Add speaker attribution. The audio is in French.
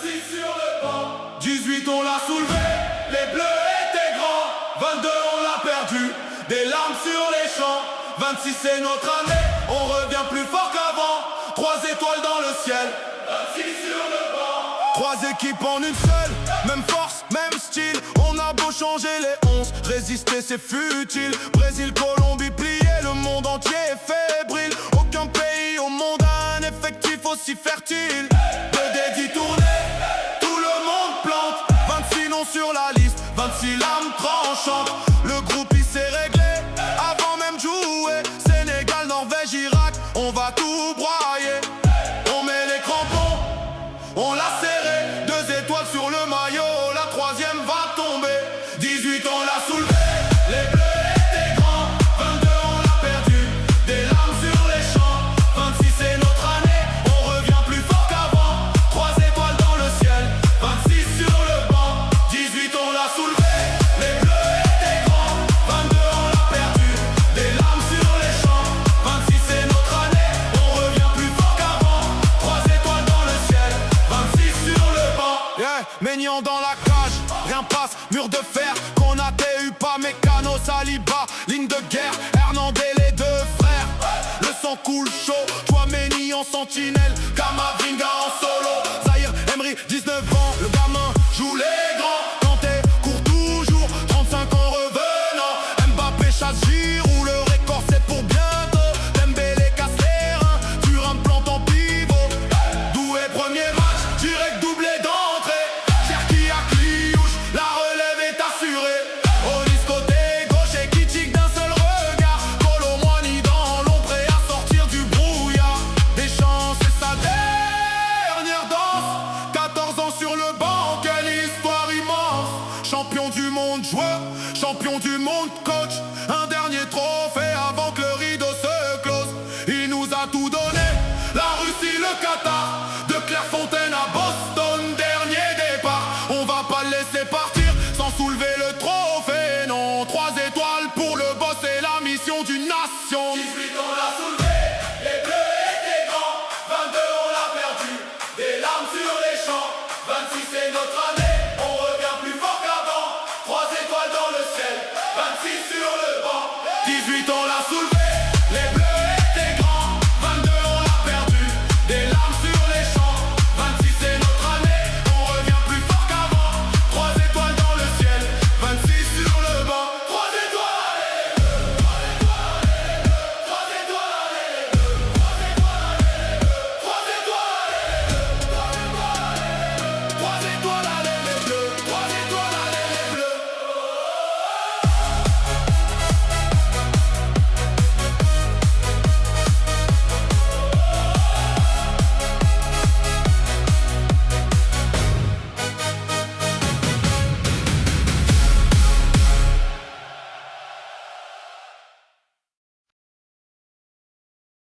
Speaker 1: 26 sur le banc. 18 on l'a soulevé, les bleus étaient grands. 22 on l'a perdu, des larmes sur les champs. 26 c'est notre année, on revient plus fort qu'avant. 3 étoiles dans le ciel, 26 sur le banc. 3 équipes en une seule, même force, même style. On a beau changer les 11, résister c'est futile. Brésil, Colombie, plié, le monde entier est fébrile. Aucun pays au monde a un effectif aussi fertile. 2 D10 tournés, tout le monde plante. 26 noms sur la liste, 26 lames tranchantes. Le groupe il s'est réglé, avant même de jouer. Sénégal, Norvège, Irak, on va tout broyer. On met les crampons, on l'a serré. 2 étoiles sur le maillot, la 3e va tomber. 18 on l'a soulevé, les bleus étaient grands. 22 on l'a perdu, des larmes sur les champs. 26 c'est notre année, on revient plus fort qu'avant. 3 étoiles dans le ciel, 26 sur le banc. 18 on l'a soulevé, les bleus étaient grands. 22 on l'a perdu, des larmes sur les champs. 26 c'est notre année, on revient plus fort qu'avant. 3 étoiles dans le ciel, 26 sur le banc. Yeah, Maignan dans la cage, rien passe, mur de fer. Konaté, Upamecano, Saliba, ligne de guerre. Hernandez, les 2 frères, le sang coule chaud. Tchouaméni en sentinelle, Kamavinga en solo. Zahir Emery, 19 ans, le gamin joue les